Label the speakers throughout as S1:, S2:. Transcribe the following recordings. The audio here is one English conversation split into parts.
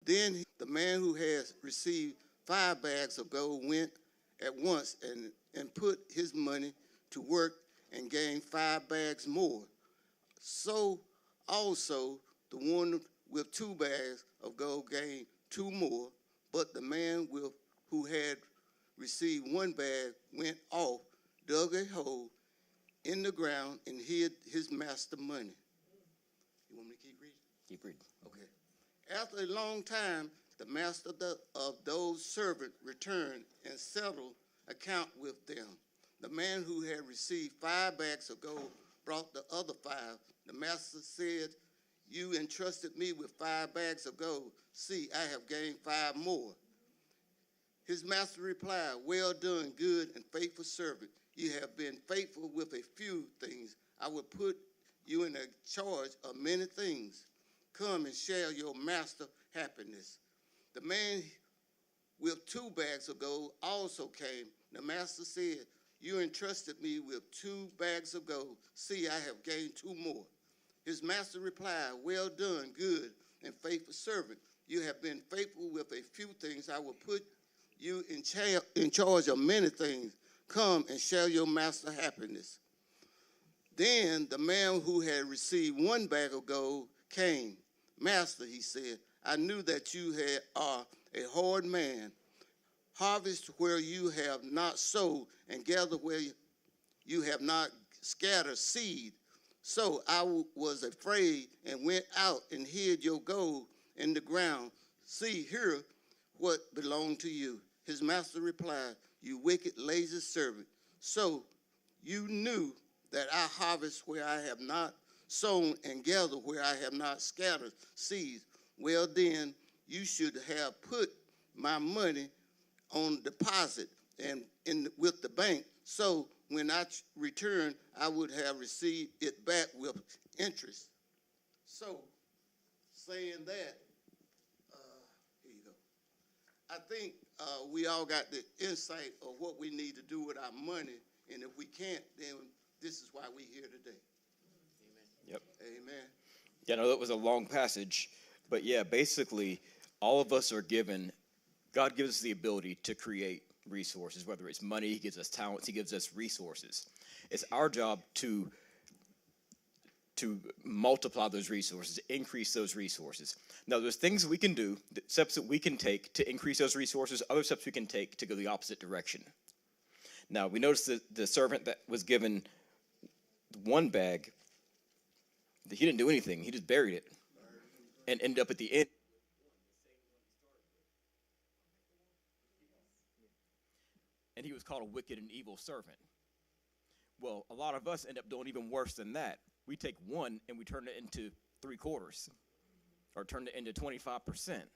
S1: Then the man who had received 5 bags of gold went at once and put his money to work and gained 5 bags more. So also the one with 2 bags of gold gained 2 more. But the man who had received 1 bag went off, dug a hole in the ground, and hid his master money. You want me to keep reading?
S2: Keep reading.
S1: Okay. After a long time, the master of those servants returned and settled account with them. The man who had received 5 bags of gold brought the other 5. The master said, "You entrusted me with 5 bags of gold. See, I have gained 5 more." His master replied, "Well done, good and faithful servant. You have been faithful with a few things. I will put you in charge of many things. Come and share your master's happiness." The man with 2 bags of gold also came. The master said, "You entrusted me with 2 bags of gold. See, I have gained 2 more." His master replied, "Well done, good and faithful servant. You have been faithful with a few things. I will put you in charge of many things. Come and share your master's happiness." Then the man who had received 1 bag of gold came. "Master," he said, "I knew that you are a hard man, harvest where you have not sowed, and gather where you have not scattered seed. So I was afraid and went out and hid your gold in the ground. See, here what belonged to you." His master replied, "You wicked, lazy servant. So you knew that I harvest where I have not sown and gather where I have not scattered seeds. Well, then you should have put my money on deposit and with the bank. So when I return, I would have received it back with interest." So, saying that, here you go. I think we all got the insight of what we need to do with our money, and if we can't, then this is why we're here today.
S2: Amen. Yep.
S1: Amen.
S2: Yeah, no, that was a long passage, but yeah, basically, all of us are given. God gives us the ability to create resources, whether it's money, He gives us talents, He gives us resources. It's our job to multiply those resources, increase those resources. Now, there's things we can do, steps that we can take to increase those resources, other steps we can take to go the opposite direction. Now, we notice that the servant that was given 1 bag, he didn't do anything. He just buried it and ended up at the end. And he was called a wicked and evil servant. Well, a lot of us end up doing even worse than that. We take 1 and we turn it into 3/4, or turn it into 25%.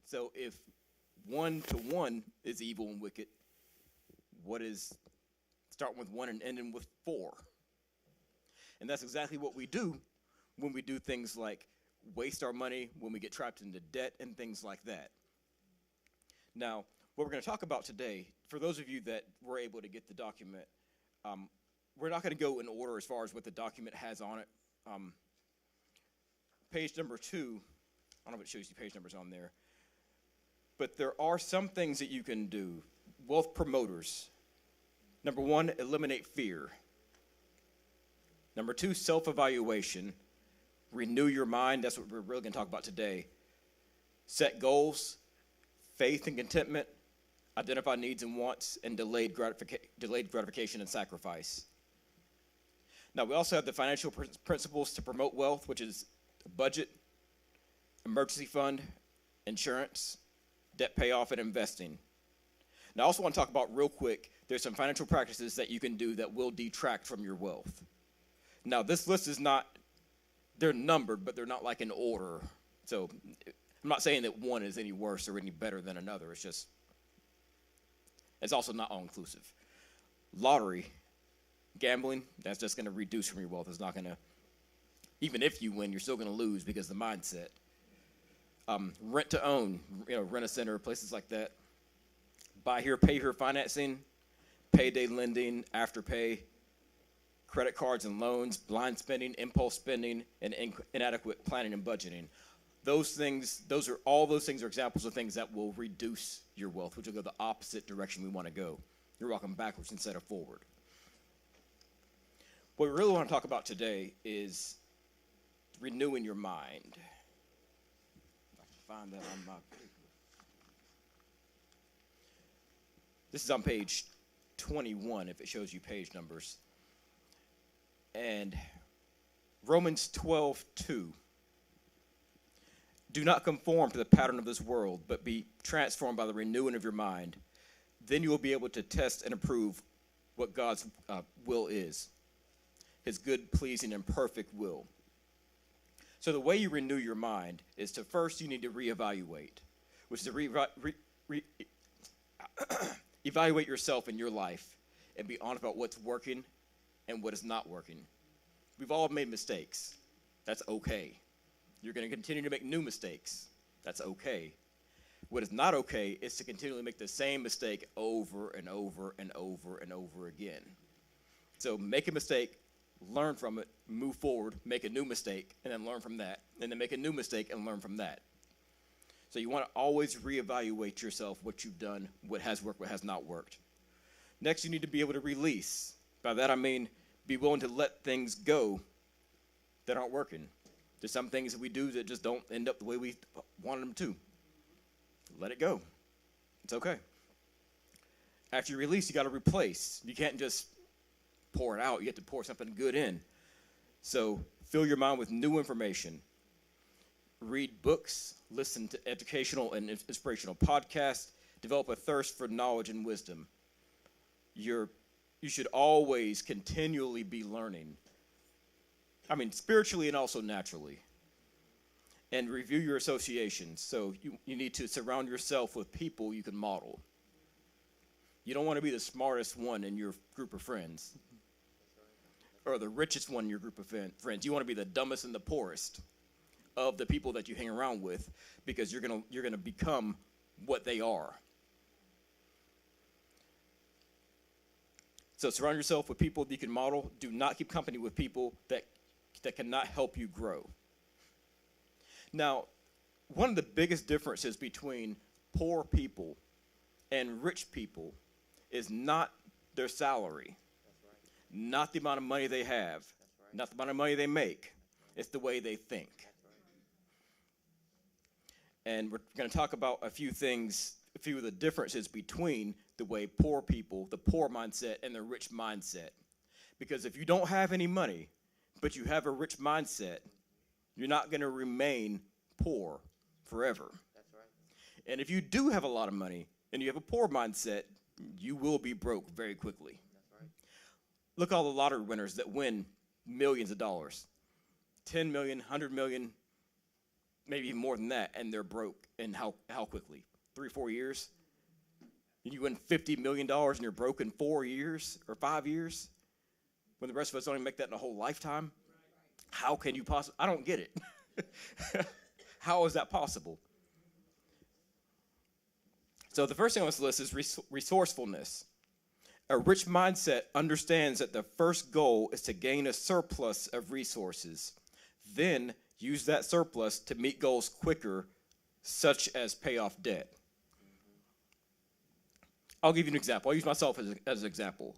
S2: So if 1 to 1 is evil and wicked, what is starting with 1 and ending with 4? And that's exactly what we do when we do things like waste our money, when we get trapped into debt and things like that. Now, what we're going to talk about today, for those of you that were able to get the document, we're not going to go in order as far as what the document has on it. Page number 2, I don't know if it shows you page numbers on there, but there are some things that you can do. Wealth promoters. Number 1, eliminate fear. Number 2, self-evaluation. Renew your mind. That's what we're really going to talk about today. Set goals, faith and contentment, identify needs and wants, and delayed gratification and sacrifice. Now, we also have the financial principles to promote wealth, which is a budget, emergency fund, insurance, debt payoff, and investing. Now, I also want to talk about real quick, there's some financial practices that you can do that will detract from your wealth. Now, this list is not, they're numbered, but they're not like in order. So I'm not saying that one is any worse or any better than another. It's just, it's also not all-inclusive. Lottery, gambling, that's just going to reduce from your wealth. It's not going to, even if you win, you're still going to lose because of the mindset. Rent to own, rent a center, places like that. Buy here, pay here financing, payday lending, afterpay, credit cards and loans, blind spending, impulse spending, and inadequate planning and budgeting. all those things are examples of things that will reduce your wealth, which will go the opposite direction we want to go. You're walking backwards instead of forward. What we really want to talk about today is renewing your mind. If I can find that on my paper. This is on page 21, if it shows you page numbers. And Romans 12:2. Do not conform to the pattern of this world, but be transformed by the renewing of your mind. Then you will be able to test and approve what God's will is, his good, pleasing, and perfect will. So the way you renew your mind is to first you need to reevaluate, which is to evaluate yourself in your life and be honest about what's working and what is not working. We've all made mistakes. That's okay. You're going to continue to make new mistakes. That's okay. What is not okay is to continually make the same mistake over and over and over and over again. So make a mistake, learn from it, move forward, make a new mistake, and then learn from that, and then make a new mistake and learn from that. So you want to always reevaluate yourself, what you've done, what has worked, what has not worked. Next, you need to be able to release. By that I mean be willing to let things go that aren't working. There's some things that we do that just don't end up the way we wanted them to. Let it go. It's okay. After you release, you got to replace. You can't just pour it out. You have to pour something good in. So fill your mind with new information. Read books, listen to educational and inspirational podcasts, develop a thirst for knowledge and wisdom. You should always continually be learning. I mean, spiritually and also naturally. And review your associations. So you need to surround yourself with people you can model. You don't want to be the smartest one in your group of friends. Or the richest one in your group of friends. You want to be the dumbest and the poorest of the people that you hang around with, because you're gonna become what they are. So surround yourself with people that you can model. Do not keep company with people that cannot help you grow. Now, one of the biggest differences between poor people and rich people is not their salary, not the amount of money they have, not the amount of money they make. It's the way they think. And we're going to talk about a few of the differences between the way poor people, the poor mindset, and the rich mindset. Because if you don't have any money, but you have a rich mindset, you're not going to remain poor forever.
S3: That's right.
S2: And if you do have a lot of money and you have a poor mindset, you will be broke very quickly.
S3: That's right.
S2: Look at all the lottery winners that win millions of dollars. 10 million, 100 million, maybe even more than that, and they're broke. And how quickly? 3-4 years? And you win $50 million and you're broke in 4 years or 5 years? When the rest of us don't even make that in a whole lifetime? How can you possibly? I don't get it. How is that possible? So the first thing on this list is resourcefulness. A rich mindset understands that the first goal is to gain a surplus of resources, then use that surplus to meet goals quicker, such as pay off debt. I'll give you an example. I'll use myself as an example.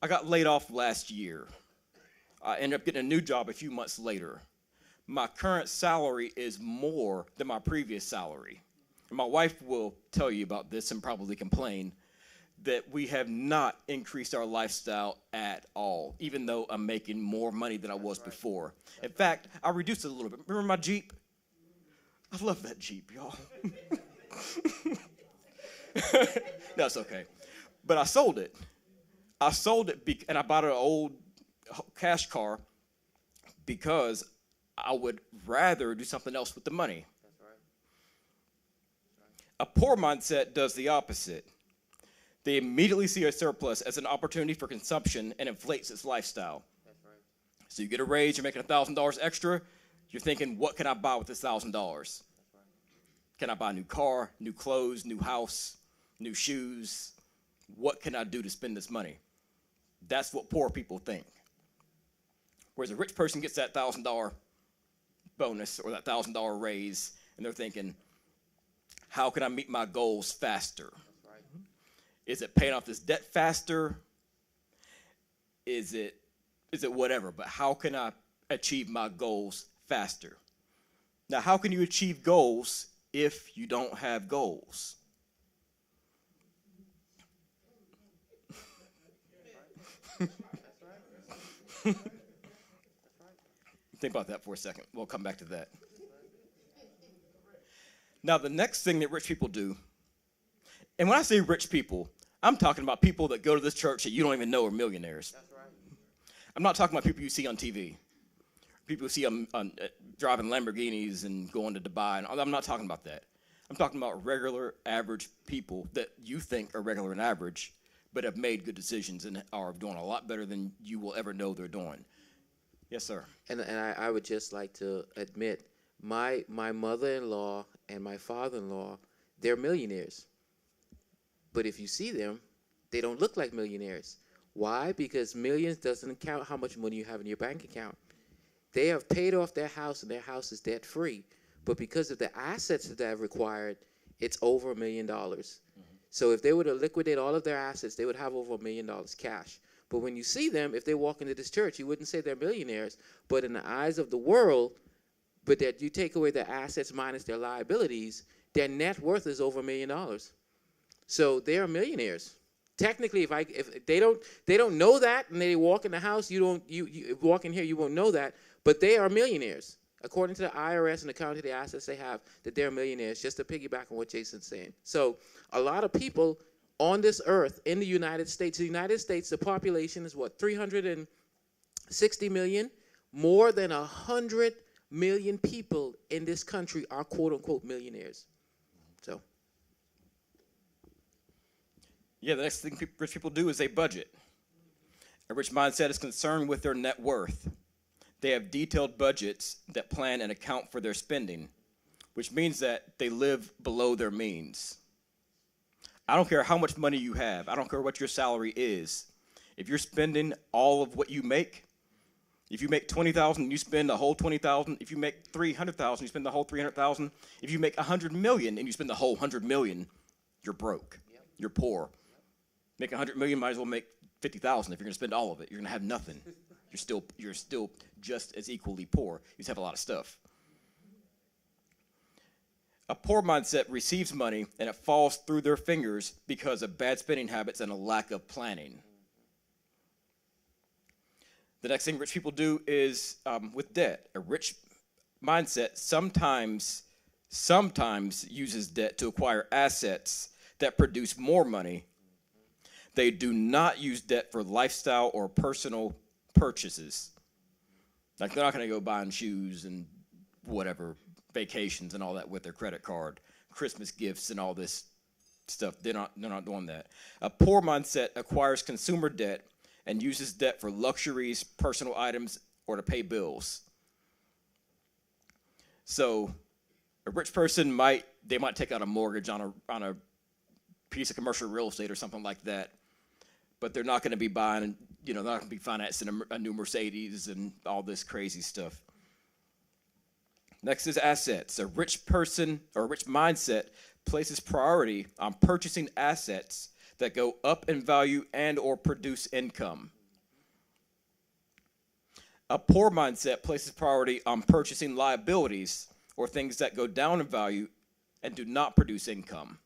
S2: I got laid off last year. I ended up getting a new job a few months later. My current salary is more than my previous salary. And my wife will tell you about this and probably complain that we have not increased our lifestyle at all, even though I'm making more money than I was before. In fact, I reduced it a little bit. Remember my Jeep? I love that Jeep, y'all. No, it's okay. But I sold it. And I bought an old cash car because I would rather do something else with the money.
S3: That's right.
S2: A poor mindset does the opposite. They immediately see a surplus as an opportunity for consumption and inflates its lifestyle.
S3: That's right.
S2: So you get a raise, you're making $1,000 extra. You're thinking, what can I buy with this $1,000?
S3: That's right.
S2: Can I buy a new car, new clothes, new house, new shoes? What can I do to spend this money? That's what poor people think. Whereas a rich person gets that $1,000 bonus or that $1,000 raise, and they're thinking, how can I meet my goals faster? Is it paying off this debt faster? Is it whatever? But how can I achieve my goals faster? Now, how can you achieve goals if you don't have goals? Think about that for a second. We'll come back to that. Now, the next thing that rich people do, and when I say rich people, I'm talking about people that go to this church that you don't even know are millionaires. That's right. I'm not talking about people you see on TV, people you see on driving Lamborghinis and going to Dubai. And I'm not talking about that. I'm talking about regular, average people that you think are regular and average, but have made good decisions and are doing a lot better than you will ever know they're doing. Yes, sir.
S3: And I would just like to admit, my mother-in-law and my father-in-law, they're millionaires. But if you see them, they don't look like millionaires. Why? Because millions doesn't count how much money you have in your bank account. They have paid off their house, and their house is debt-free. But because of the assets that they've required, it's over $1 million. Mm-hmm. So if they were to liquidate all of their assets, they would have over $1 million cash. But when you see them, if they walk into this church, you wouldn't say they're millionaires. But in the eyes of the world, but that you take away their assets minus their liabilities, their net worth is over $1 million. So they are millionaires. Technically, if they don't know that, and they walk in the house, you walk in here, you won't know that. But they are millionaires, according to the IRS and according to the assets they have, that they're millionaires. Just to piggyback on what Jason's saying. So a lot of people on this earth in the United States, the population is what, 360 million? More than 100 million people in this country are quote unquote millionaires. So.
S2: Yeah, the next thing rich people do is they budget. A rich mindset is concerned with their net worth. They have detailed budgets that plan and account for their spending, which means that they live below their means. I don't care how much money you have. I don't care what your salary is. If you're spending all of what you make, if you make $20,000, you spend the whole $20,000. If you make $300,000, you spend the whole $300,000. If you make $100 million and you spend the whole $100 million, you're broke. Yep. You're poor. Make $100 million, might as well make $50,000. If you're going to spend all of it, you're going to have nothing. You're still just as equally poor. You just have a lot of stuff. A poor mindset receives money and it falls through their fingers because of bad spending habits and a lack of planning. The next thing rich people do is with debt. A rich mindset sometimes uses debt to acquire assets that produce more money. They do not use debt for lifestyle or personal purchases. Like they're not going to go buying shoes and whatever, vacations and all that with their credit card, Christmas gifts and all this stuff. They're not doing that. A poor mindset acquires consumer debt and uses debt for luxuries, personal items, or to pay bills. So a rich person might take out a mortgage on a piece of commercial real estate or something like that, but they're not going to be buying, they're not going to be financing a new Mercedes and all this crazy stuff. Next is assets. A rich person or a rich mindset places priority on purchasing assets that go up in value and or produce income. A poor mindset places priority on purchasing liabilities or things that go down in value and do not produce income.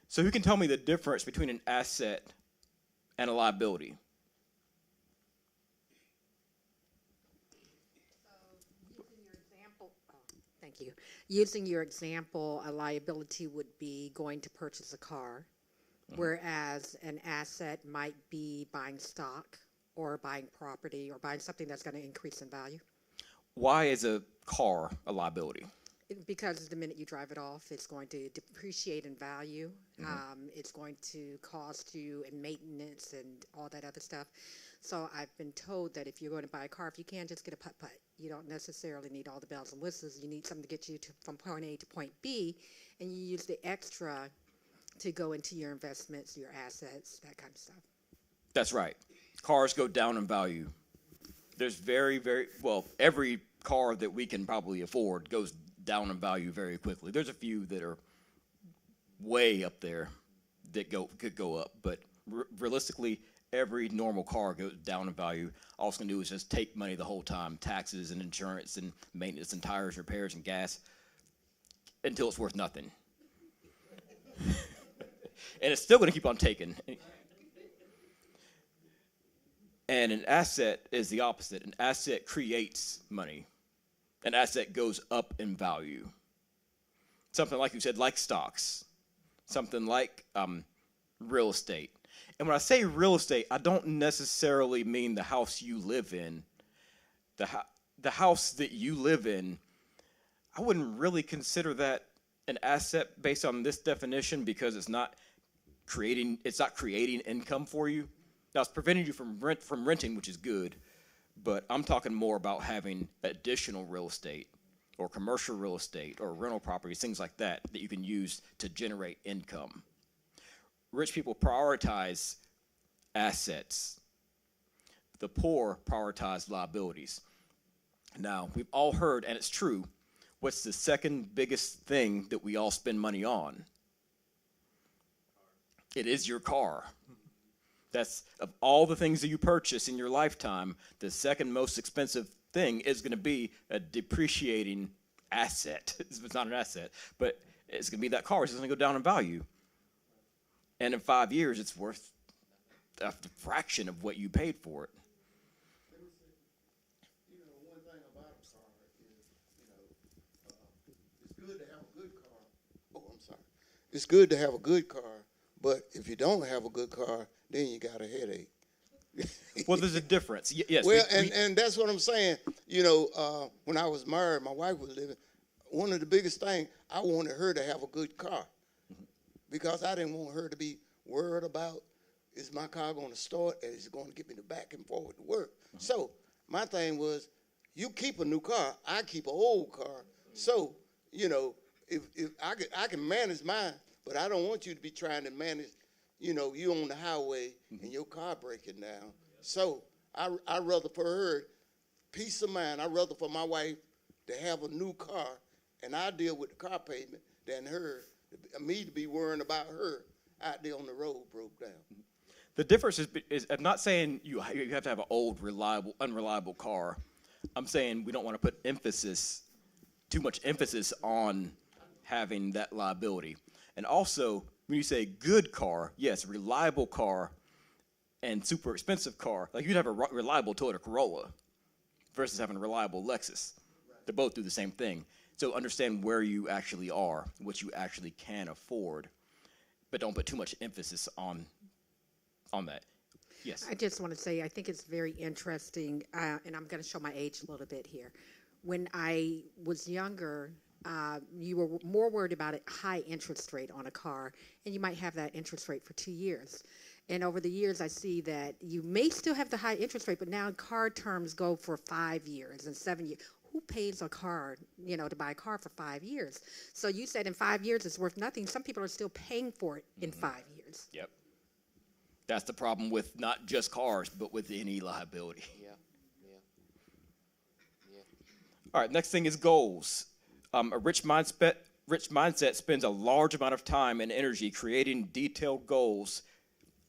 S2: So who can tell me the difference between an asset and a liability?
S4: Using your example, a liability would be going to purchase a car, whereas an asset might be buying stock or buying property or buying something that's going to increase in value.
S2: Why is a car a liability?
S4: Because the minute you drive it off, it's going to depreciate in value. It's going to cost you in maintenance and all that other stuff. So I've been told that if you're going to buy a car, if you can, just get a putt-putt. You don't necessarily need all the bells and whistles. You need something to get you from point A to point B, and you use the extra to go into your investments, your assets, that kind of stuff.
S2: That's right. Cars go down in value. There's every car that we can probably afford goes down in value very quickly. There's a few that are way up there that could go up, but realistically, every normal car goes down in value. All it's going to do is just take money the whole time, taxes and insurance and maintenance and tires, repairs and gas, until it's worth nothing. And it's still going to keep on taking. And an asset is the opposite. An asset creates money. An asset goes up in value. Something like you said, like stocks. Something like real estate. And when I say real estate, I don't necessarily mean the house you live in. The house that you live in, I wouldn't really consider that an asset based on this definition, because it's not creating income for you. Now, it's preventing you from renting, which is good, but I'm talking more about having additional real estate or commercial real estate or rental properties, things like that you can use to generate income. Rich people prioritize assets. The poor prioritize liabilities. Now, we've all heard, and it's true, what's the second biggest thing that we all spend money on? It is your car. That's, of all the things that you purchase in your lifetime, the second most expensive thing is going to be a depreciating asset. It's not an asset, but it's going to be that car. It's going to go down in value. And in 5 years, it's worth a fraction of what you paid for it.
S1: One thing about a car is, it's good to have a good car. Oh, I'm sorry. It's good to have a good car, but if you don't have a good car, then you got a headache.
S2: Well, there's a difference. Yes.
S1: Well, and that's what I'm saying. When I was married, my wife was living. One of the biggest things, I wanted her to have a good car, because I didn't want her to be worried about, is my car going to start and is it going to get me back and forward to work? So my thing was, you keep a new car, I keep an old car. So, if I can manage mine, but I don't want you to be trying to manage, you on the highway and your car breaking down. So I rather for her peace of mind, I rather for my wife to have a new car and I deal with the car payment than me to be worrying about her out there on the road broke down.
S2: The difference is I'm not saying you have to have an old, unreliable car. I'm saying we don't want to put too much emphasis on having that liability. And also, when you say good car, yes, reliable car and super expensive car, like you'd have a reliable Toyota Corolla versus having a reliable Lexus. They both do the same thing. So understand where you actually are, what you actually can afford, but don't put too much emphasis on that. Yes.
S4: I just want to say, I think it's very interesting, and I'm going to show my age a little bit here. When I was younger, you were more worried about a high interest rate on a car, and you might have that interest rate for 2 years. And over the years, I see that you may still have the high interest rate, but now car terms go for 5 years and 7 years. Who pays a car, to buy a car for 5 years? So you said in 5 years it's worth nothing. Some people are still paying for it in 5 years.
S2: Yep. That's the problem with not just cars, but with any liability.
S3: Yeah.
S2: All right, next thing is goals. A rich mindset spends a large amount of time and energy creating detailed goals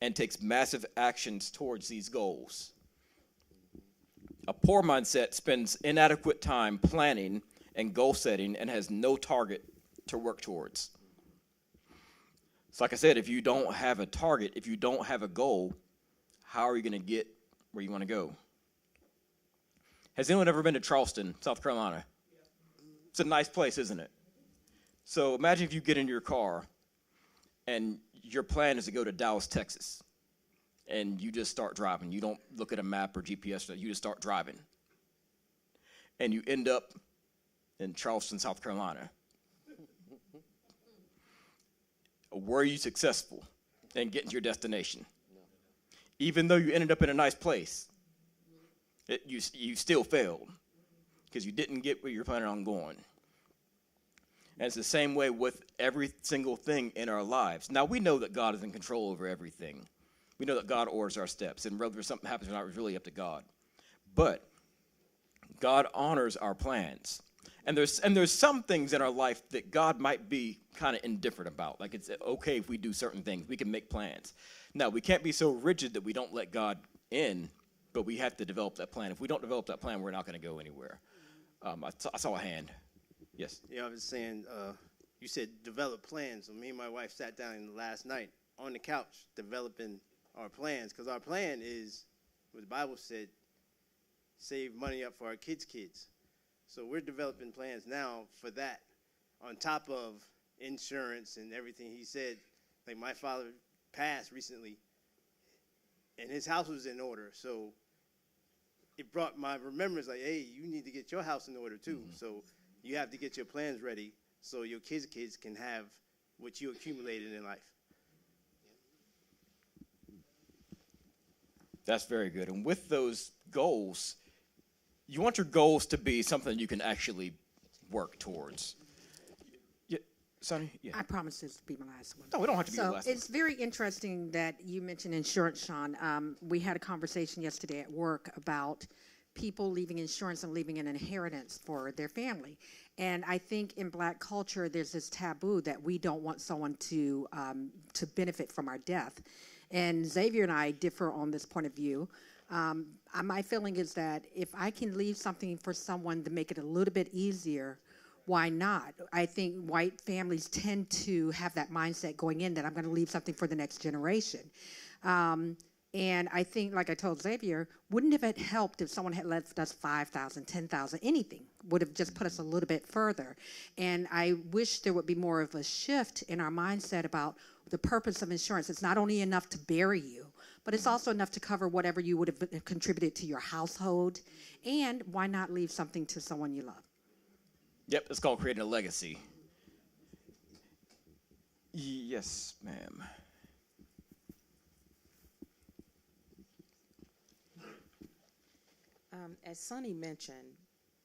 S2: and takes massive actions towards these goals. A poor mindset spends inadequate time planning and goal setting and has no target to work towards. So like I said, if you don't have a target, if you don't have a goal, how are you going to get where you want to go? Has anyone ever been to Charleston, South Carolina? It's a nice place, isn't it? So imagine if you get in your car and your plan is to go to Dallas, Texas, and you just start driving. You don't look at a map or GPS, you just start driving. And you end up in Charleston, South Carolina. Were you successful in getting to your destination?
S3: No.
S2: Even though you ended up in a nice place, you still failed because you didn't get where you're planning on going. And it's the same way with every single thing in our lives. Now, we know that God is in control over everything. We know that God orders our steps, and whether something happens or not is really up to God. But God honors our plans. And there's some things in our life that God might be kind of indifferent about. Like it's okay if we do certain things. We can make plans. Now, we can't be so rigid that we don't let God in, but we have to develop that plan. If we don't develop that plan, we're not going to go anywhere. I saw a hand. Yes.
S5: Yeah, I was saying, you said develop plans. So me and my wife sat down last night on the couch developing our plans, because our plan is, what the Bible said, save money up for our kids' kids. So we're developing plans now for that, on top of insurance and everything. He said, like my father passed recently, and his house was in order. So it brought my remembrance, like, hey, you need to get your house in order too. Mm-hmm. So you have to get your plans ready so your kids' kids can have what you accumulated in life.
S2: That's very good. And with those goals, you want your goals to be something you can actually work towards. Yeah, Sonny? Yeah.
S4: I promise this will be my last one.
S2: No, we don't have to be the last one.
S4: It's very interesting that you mentioned insurance, Sean. We had a conversation yesterday at work about people leaving insurance and leaving an inheritance for their family. And I think in Black culture, there's this taboo that we don't want someone to benefit from our death. And Xavier and I differ on this point of view. My feeling is that if I can leave something for someone to make it a little bit easier, why not? I think white families tend to have that mindset going in that I'm going to leave something for the next generation. And I think, like I told Xavier, wouldn't have it helped if someone had left us 5,000, 10,000, anything would have just put us a little bit further. And I wish there would be more of a shift in our mindset about the purpose of insurance. It's not only enough to bury you, but it's also enough to cover whatever you would have contributed to your household. And why not leave something to someone you love?
S2: Yep, it's called creating a legacy. Yes, ma'am.
S6: As Sonny mentioned,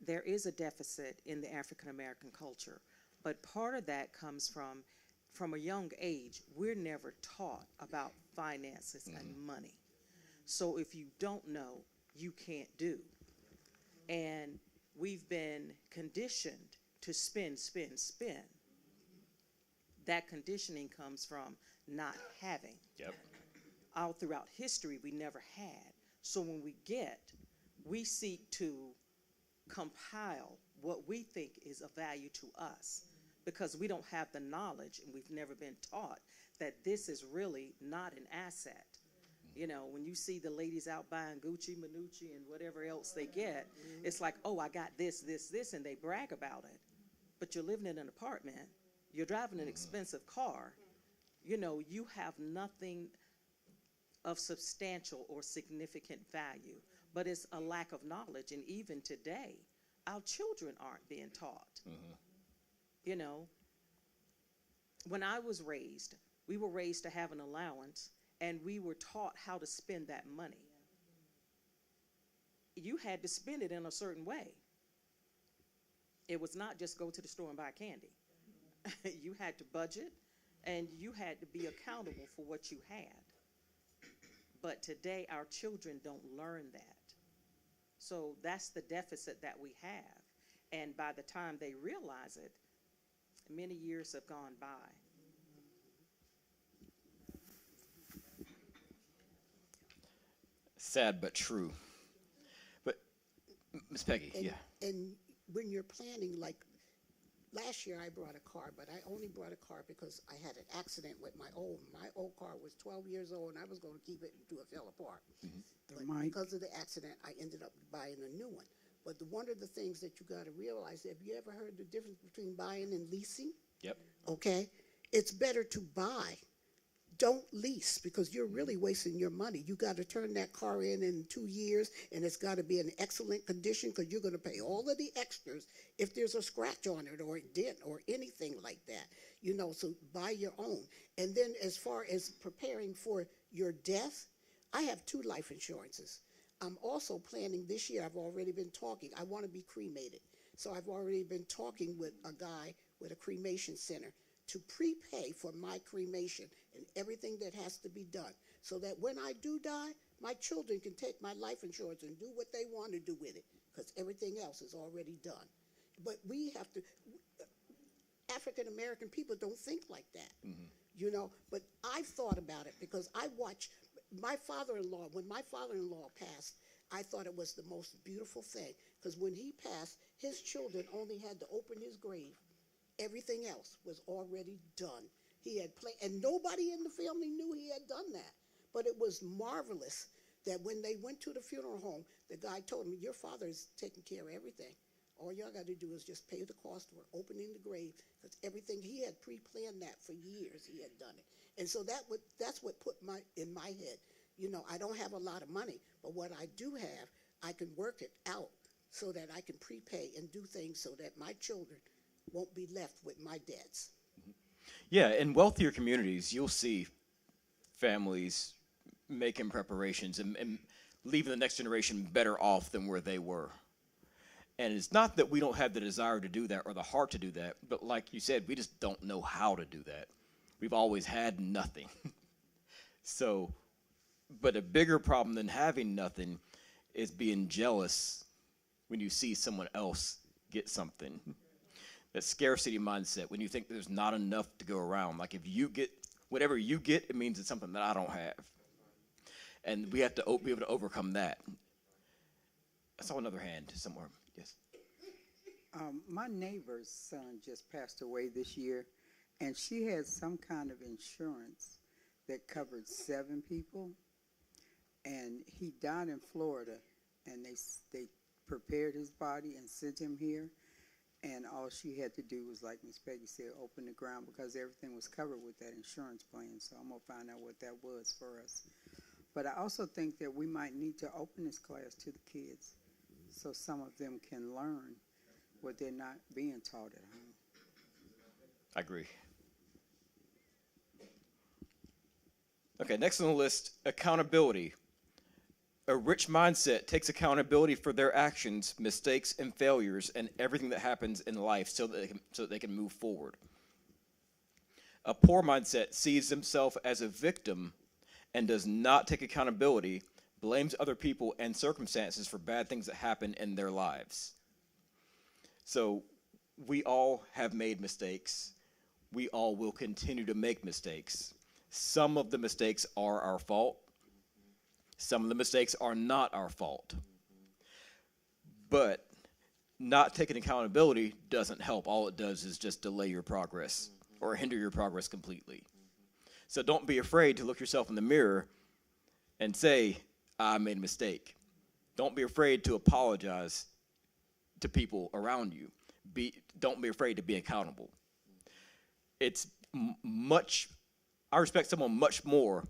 S6: there is a deficit in the African American culture, but part of that comes from a young age, we're never taught about finances and money. So if you don't know, you can't do. And we've been conditioned to spend. That conditioning comes from not having.
S2: Yep.
S6: All throughout history, we never had. So when we seek to compile what we think is of value to us, because we don't have the knowledge and we've never been taught that this is really not an asset. You know, when you see the ladies out buying Gucci, Manucci, and whatever else they get, it's like, oh, I got this, and they brag about it. But you're living in an apartment, you're driving an expensive car, you know, you have nothing of substantial or significant value. But it's a lack of knowledge, and even today, our children aren't being taught. You know, when I was raised, we were raised to have an allowance, and we were taught how to spend that money. You had to spend it in a certain way. It was not just go to the store and buy candy. You had to budget, and you had to be accountable for what you had. But today, our children don't learn that. So that's the deficit that we have. And by the time they realize it, many years have gone by.
S2: Sad but true. But Ms. Peggy, yeah.
S7: And when you're planning, like last year I brought a car, but I only brought a car because I had an accident with my old car was 12 years old, and I was going to keep it until it fell apart. But because of the accident, I ended up buying a new one. But one of the things that you got to realize, have you ever heard the difference between buying and leasing?
S2: Yep.
S7: Okay? It's better to buy. Don't lease, because you're really wasting your money. You got to turn that car in 2 years, and it's got to be in excellent condition, because you're going to pay all of the extras if there's a scratch on it or a dent or anything like that. You know, so buy your own. And then as far as preparing for your death, I have 2 life insurances. I'm also planning this year, I've already been talking, I want to be cremated. So I've already been talking with a guy with a cremation center to prepay for my cremation and everything that has to be done, so that when I do die, my children can take my life insurance and do what they want to do with it, because everything else is already done. but we have to, African American people don't think like that, you know. But I've thought about it because I watch my father-in-law. When my father-in-law passed, I thought it was the most beautiful thing because when he passed, his children only had to open his grave. Everything else was already done. He had and nobody in the family knew he had done that. But it was marvelous that when they went to the funeral home, the guy told him, "Your father is taking care of everything. All y'all got to do is just pay the cost for opening the grave," because everything, he had pre-planned that for years. He had done it. And so that's what put in my head, you know, I don't have a lot of money, but what I do have, I can work it out so that I can prepay and do things so that my children won't be left with my debts.
S2: Yeah, in wealthier communities, you'll see families making preparations and leaving the next generation better off than where they were. And it's not that we don't have the desire to do that or the heart to do that, but like you said, we just don't know how to do that. We've always had nothing. So, but a bigger problem than having nothing is being jealous when you see someone else get something. That scarcity mindset, when you think there's not enough to go around. Like if you get, whatever you get, it means it's something that I don't have. And we have to be able to overcome that. I saw another hand somewhere. Yes.
S8: My neighbor's son just passed away this year, and she had some kind of insurance that covered 7 people. And he died in Florida, and they prepared his body and sent him here. And all she had to do was, like Miss Peggy said, open the ground because everything was covered with that insurance plan. So I'm going to find out what that was for us. But I also think that we might need to open this class to the kids so some of them can learn what they're not being taught at home.
S2: I agree. Okay, next on the list, accountability. A rich mindset takes accountability for their actions, mistakes, and failures, and everything that happens in life so that they can move forward. A poor mindset sees themselves as a victim and does not take accountability, blames other people and circumstances for bad things that happen in their lives. So we all have made mistakes. We all will continue to make mistakes. Some of the mistakes are our fault. Some of the mistakes are not our fault. But not taking accountability doesn't help. All it does is just delay your progress or hinder your progress completely. So don't be afraid to look yourself in the mirror and say, I made a mistake. Don't be afraid to apologize to people around you. Don't be afraid to be accountable. It's I respect someone much more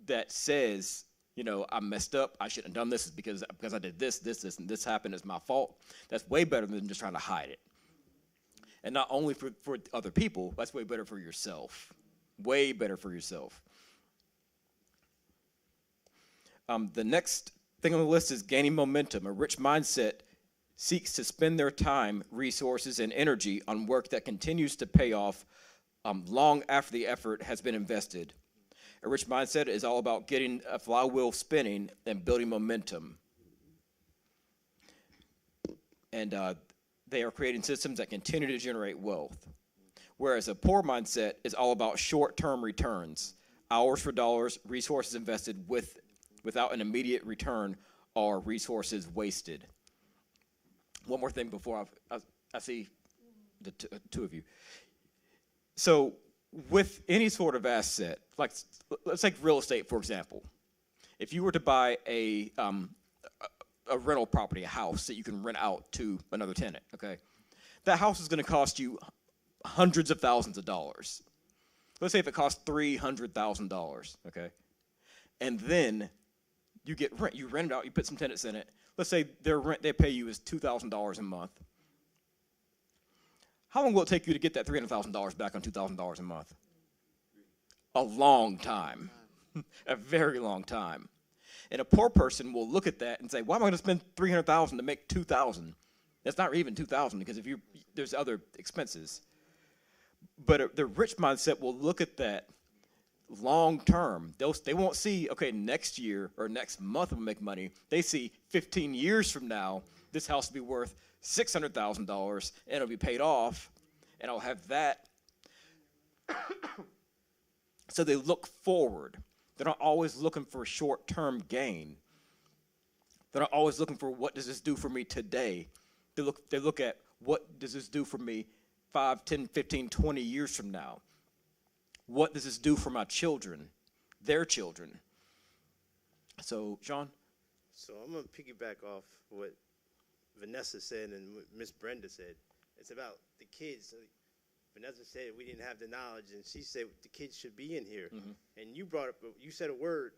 S2: that says, you know, I messed up, I shouldn't have done this because I did this, and this happened, it's my fault. That's way better than just trying to hide it. And not only for other people, that's way better for yourself. Way better for yourself. The next thing on the list is gaining momentum. A rich mindset seeks to spend their time, resources, and energy on work that continues to pay off long after the effort has been invested. A rich mindset is all about getting a flywheel spinning and building momentum. And they are creating systems that continue to generate wealth. Whereas a poor mindset is all about short-term returns, hours for dollars, resources invested without an immediate return, or resources wasted. One more thing before I see the two of you. So with any sort of asset, like let's take real estate, for example. If you were to buy a rental property, a house that you can rent out to another tenant, okay? That house is going to cost you hundreds of thousands of dollars. Let's say if it costs $300,000, okay? And then you rent it out, you put some tenants in it. Let's say their rent they pay you is $2,000 a month. How long will it take you to get that $300,000 back on $2,000 a month? A long time. A very long time. And a poor person will look at that and say, why am I going to spend $300,000 to make $2,000? That's not even $2,000 because there's other expenses. But the rich mindset will look at that long term. They won't see, okay, next year or next month we'll make money. They see 15 years from now, this house will be worth $600,000 and it'll be paid off, and I'll have that. So they look forward. They're not always looking for short-term gain. They're not always looking for what does this do for me today. They look at what does this do for me 5, 10, 15, 20 years from now. What does this do for my children, their children? So, Sean?
S5: So I'm going to piggyback off what Vanessa said and what Miss Brenda said. It's about the kids. Vanessa said we didn't have the knowledge, and she said the kids should be in here. And you brought up, you said a word,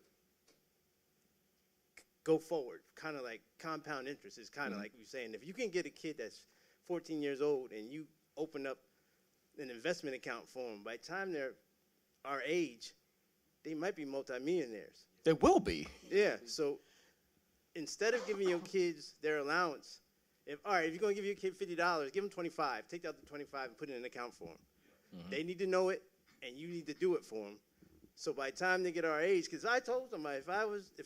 S5: go forward, kind of like compound interest. It's kind of like you're saying, if you can get a kid that's 14 years old and you open up an investment account for them, by the time they're our age, they might be multimillionaires.
S2: They will be.
S5: Yeah, so instead of giving your kids their allowance, if you're going to give your kid $50, give them $25. Take out the $25 and put it in an account for them. They need to know it, and you need to do it for them. So by the time they get our age, because I told somebody, if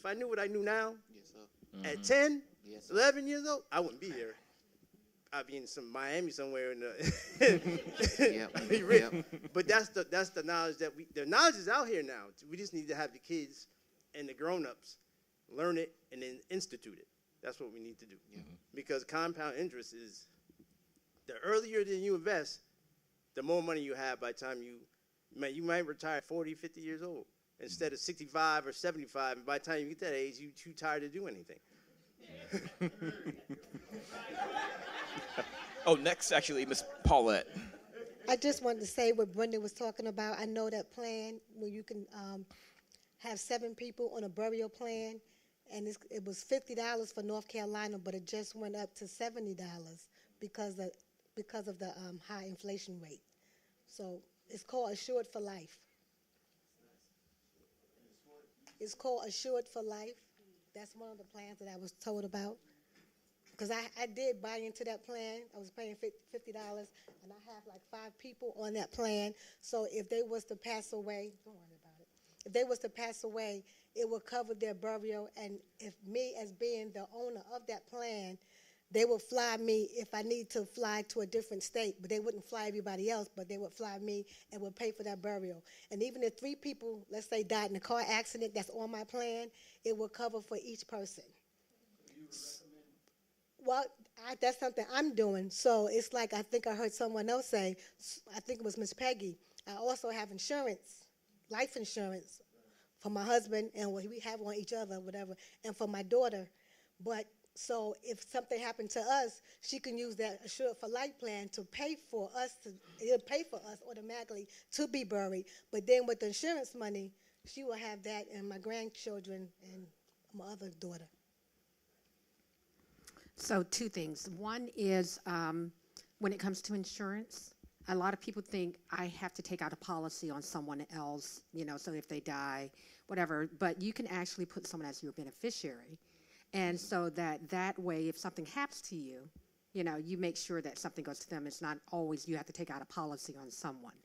S5: I knew what I knew now, at 10, 11 years old, I wouldn't be here. I'd be in some Miami somewhere in the But that's the knowledge the knowledge is out here now. We just need to have the kids and the grown-ups learn it and then institute it. That's what we need to do. Because compound interest is, the earlier that you invest, the more money you have by the time you might retire at 40, 50 years old instead of 65 or 75. And by the time you get that age, you're too tired to do anything.
S2: Oh, next, actually, Miss Paulette.
S9: I just wanted to say what Brenda was talking about. I know that plan where you can have 7 people on a burial plan, and it was $50 for North Carolina, but it just went up to $70 because of the high inflation rate. So it's called Assured for Life. It's called Assured for Life. That's one of the plans that I was told about. Because I did buy into that plan. I was paying $50, and I have like 5 people on that plan. So if they was to pass away, don't worry about it. If they was to pass away, it would cover their burial. And if me, as being the owner of that plan, they would fly me if I need to fly to a different state. But they wouldn't fly everybody else, but they would fly me and would pay for that burial. And even if 3 people, let's say, died in a car accident that's on my plan, it would cover for each person. Well, that's something I'm doing. So it's like I think I heard someone else say, I think it was Miss Peggy, I also have insurance, life insurance for my husband, and we have on each other, whatever, and for my daughter. But so if something happened to us, she can use that Assured for Life plan to pay for us, it'll pay for us automatically to be buried. But then with the insurance money, she will have that and my grandchildren and my other daughter.
S4: So 2 things. One is when it comes to insurance, a lot of people think I have to take out a policy on someone else, so if they die, whatever. But you can actually put someone as your beneficiary. And so that way, if something happens to you, you make sure that something goes to them. It's not always you have to take out a policy on someone.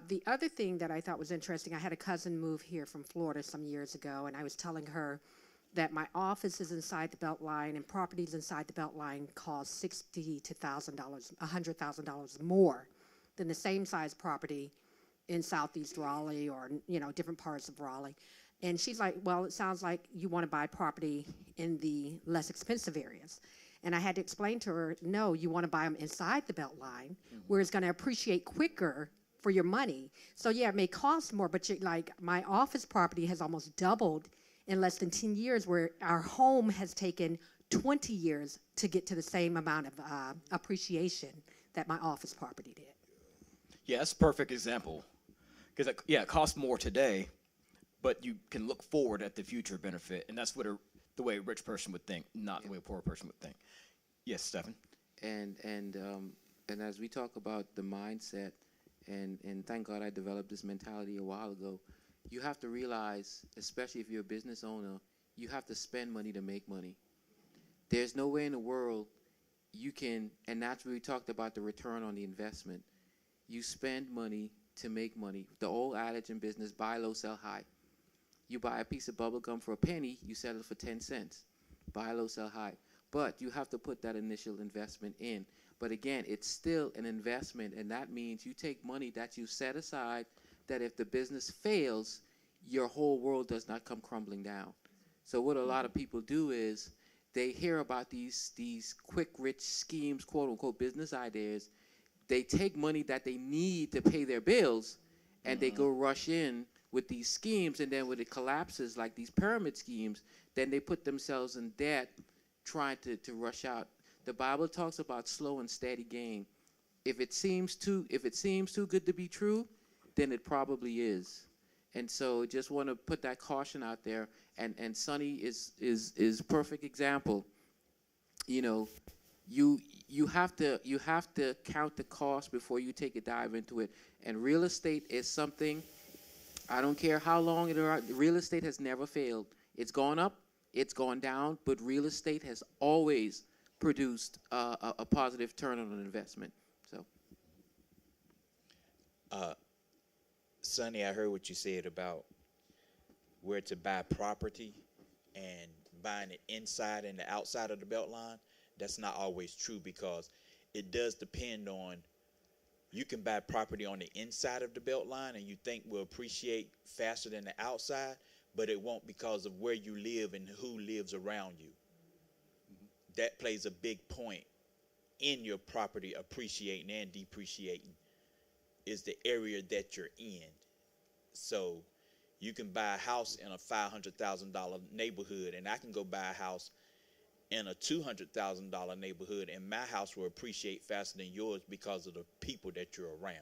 S4: The other thing that I thought was interesting, I had a cousin move here from Florida some years ago, and I was telling her that my office is inside the Beltline and properties inside the Beltline cost $60,000 to $100,000 more than the same size property in Southeast Raleigh or, different parts of Raleigh. And she's like, well, it sounds like you want to buy property in the less expensive areas. And I had to explain to her, no, you want to buy them inside the Beltline where it's going to appreciate quicker for your money. So, yeah, it may cost more, but my office property has almost doubled in less than 10 years, where our home has taken 20 years to get to the same amount of appreciation that my office property did.
S2: Yeah, that's a perfect example. Because, it costs more today, but you can look forward at the future benefit, and that's what the way a rich person would think, not the way a poor person would think. Yes, Stephen?
S3: And as we talk about the mindset, and thank God I developed this mentality a while ago, you have to realize, especially if you're a business owner, you have to spend money to make money. There's no way in the world you can, and that's where we talked about the return on the investment. You spend money to make money. The old adage in business, buy low, sell high. You buy a piece of bubble gum for a penny, you sell it for 10 cents. Buy low, sell high. but you have to put that initial investment in. But again, it's still an investment, and that means you take money that you set aside, that if the business fails, your whole world does not come crumbling down. So what a lot of people do is they hear about these quick, rich schemes, quote unquote, business ideas. They take money that they need to pay their bills, and they go rush in with these schemes, and then when it collapses, like these pyramid schemes, then they put themselves in debt trying to rush out. The Bible talks about slow and steady gain. If it seems too good to be true, then it probably is. And so just want to put that caution out there. And Sonny is perfect example. You know, you have to count the cost before you take a dive into it. And real estate is something, I don't care how long real estate has never failed. It's gone up, it's gone down, but real estate has always produced a positive turn on an investment. So,
S10: Sonny, I heard what you said about where to buy property and buying it inside and the outside of the belt line. That's not always true, because it does depend on, you can buy property on the inside of the belt line and you think will appreciate faster than the outside, but it won't, because of where you live and who lives around you. That plays a big point in your property appreciating and depreciating, is the area that you're in. So you can buy a house in a $500,000 neighborhood, and I can go buy a house in a $200,000 neighborhood, and my house will appreciate faster than yours because of the people that you're around.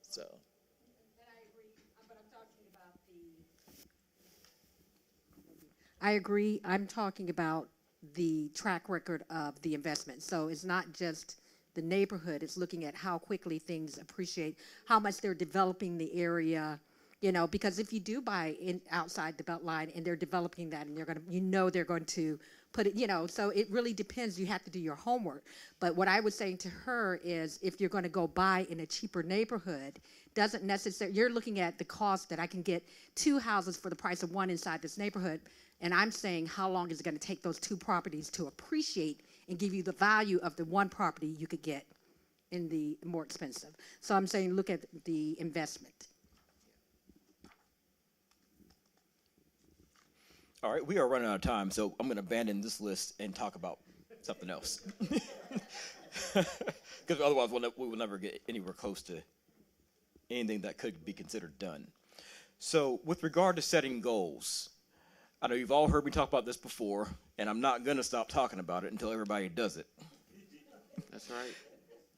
S10: So.
S4: And I agree, but I'm talking about I agree. I'm talking about the track record of the investment. So it's not just the neighborhood. It's looking at how quickly things appreciate, how much they're developing the area. You know, because if you do buy outside the belt line and they're developing that, and they're going to put it, so it really depends. You have to do your homework. But what I was saying to her is, if you're going to go buy in a cheaper neighborhood, doesn't necessarily, you're looking at the cost that I can get 2 houses for the price of 1 inside this neighborhood. And I'm saying, how long is it going to take those 2 properties to appreciate and give you the value of the 1 property you could get in the more expensive? So I'm saying, look at the investment.
S2: All right, we are running out of time, so I'm going to abandon this list and talk about something else. Because otherwise we will never get anywhere close to anything that could be considered done. So with regard to setting goals, I know you've all heard me talk about this before, and I'm not going to stop talking about it until everybody does it.
S3: that's right.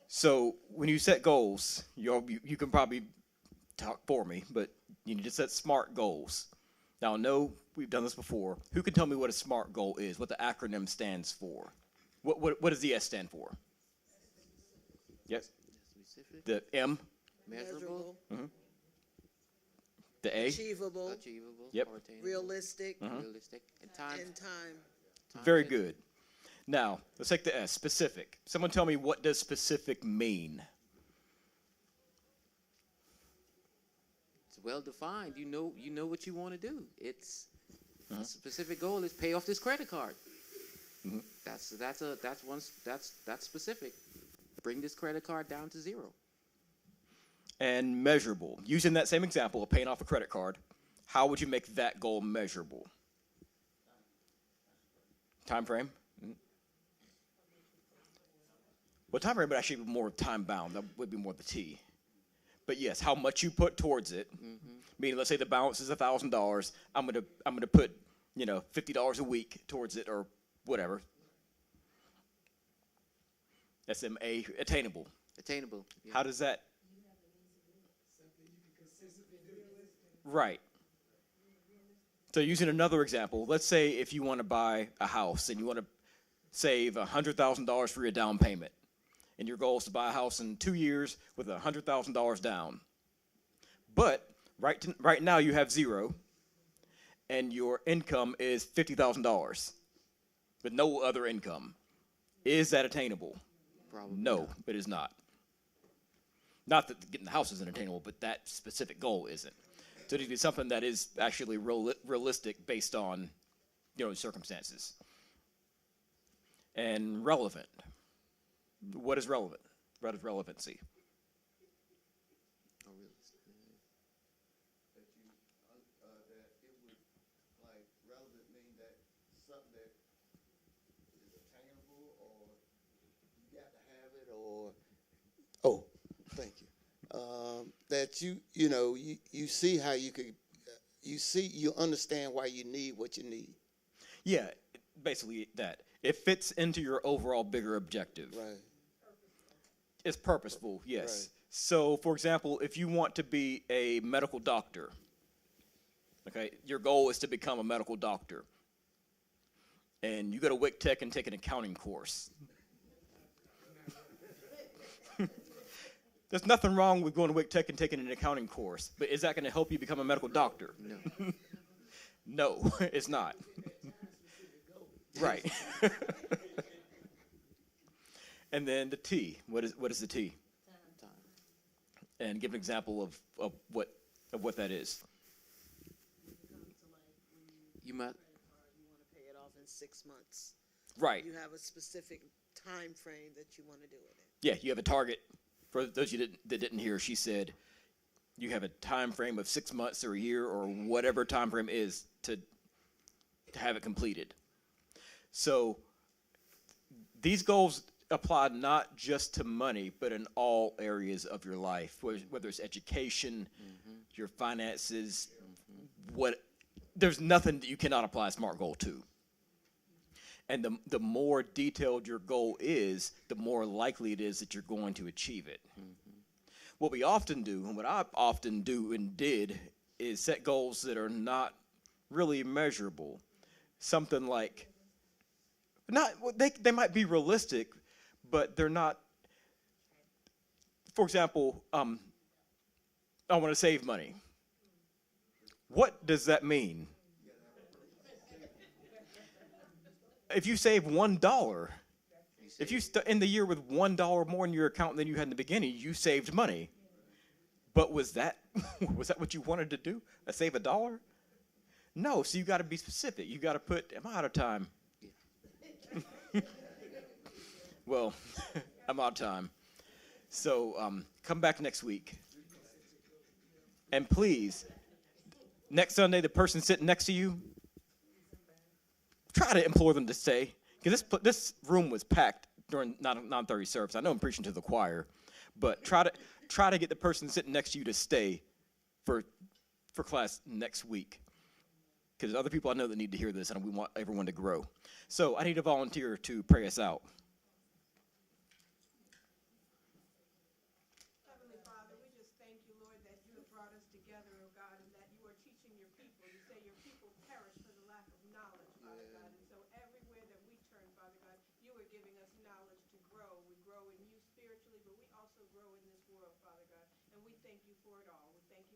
S2: So when you set goals, you can probably talk for me, but you need to set SMART goals. Now, no, we've done this before. Who can tell me what a SMART goal is, what the acronym stands for? What does the S stand for? Yes?
S3: Specific,
S2: The M?
S3: measurable,
S2: The A?
S11: Achievable,
S2: Yep.
S3: or attainable,
S11: realistic,
S3: realistic, and time.
S11: and time.
S2: Very good. Now, let's take the S, specific. Someone tell me, what does specific mean?
S3: It's well defined. You know what you want to do. It's a specific goal is pay off this credit card. That's specific. Bring this credit card down to 0.
S2: And measurable. Using that same example of paying off a credit card, how would you make that goal measurable? Time frame? Well, time frame would actually be more time bound. That would be more the T. But yes, how much you put towards it. Meaning, let's say the balance is $1,000. I'm gonna put $50 a week towards it, or whatever. SMA, attainable.
S3: Attainable. Yeah.
S2: How does that? Right. So using another example, let's say if you want to buy a house and you want to save $100,000 for your down payment, and your goal is to buy a house in 2 years with $100,000 down. But right now you have 0, and your income is $50,000 with no other income. Is that attainable?
S3: Probably
S2: No,
S3: not.
S2: it is not. Not that getting the house isn't attainable, but that specific goal isn't. So it needs to be something that is actually realistic based on, circumstances. and relevant. What is relevant? What is relevancy?
S1: That it would, like, relevant mean that something that is attainable, or you got to have it, or, oh, thank you. That you know, you see how you could, you understand why you need what you need.
S2: Yeah, basically that. It fits into your overall bigger objective.
S1: Right.
S2: It's purposeful, yes.
S1: Right.
S2: So, for example, if you want to be a medical doctor, okay, your goal is to become a medical doctor, and you go to WIC Tech and take an accounting course. There's nothing wrong with going to WIC Tech and taking an accounting course, but is that going to help you become a medical doctor?
S3: No.
S2: No, it's not. Right. And then the T. What is the T?
S3: Time.
S2: And give an example of what that is.
S3: You might.
S11: You want to pay it off in 6 months.
S2: Right.
S11: You have a specific time frame that you want to do it in.
S2: Yeah, you have a target. For those of you that didn't hear, she said you have a time frame of 6 months or a year or whatever time frame is to have it completed. So these goals apply not just to money, but in all areas of your life, whether it's education, your finances, there's nothing that you cannot apply a SMART goal to. And the more detailed your goal is, the more likely it is that you're going to achieve it. What we often do, and what I often do and did, is set goals that are not really measurable. Something like, they might be realistic, but they're not. For example, I want to save money. What does that mean? If you save $1, if you end the year with $1 more in your account than you had in the beginning, you saved money. But was that what you wanted to do? Save $1? No. So you got to be specific. You got to put. Am I out of time? Yeah. Well, I'm out of time. So come back next week, and please, next Sunday, the person sitting next to you, try to implore them to stay, because this room was packed during 9:30 service. I know I'm preaching to the choir, but try to get the person sitting next to you to stay for class next week, because other people I know that need to hear this, and we want everyone to grow. So I need a volunteer to pray us out.
S12: Heavenly Father, we just thank you, Lord, that you have brought us together, oh God, and that you are teaching your people. You say your people perish for the lack of knowledge, Father God. And so everywhere that we turn, Father God, you are giving us knowledge to grow. We grow in you spiritually, but we also grow in this world, Father God. And we thank you for it all. We thank you.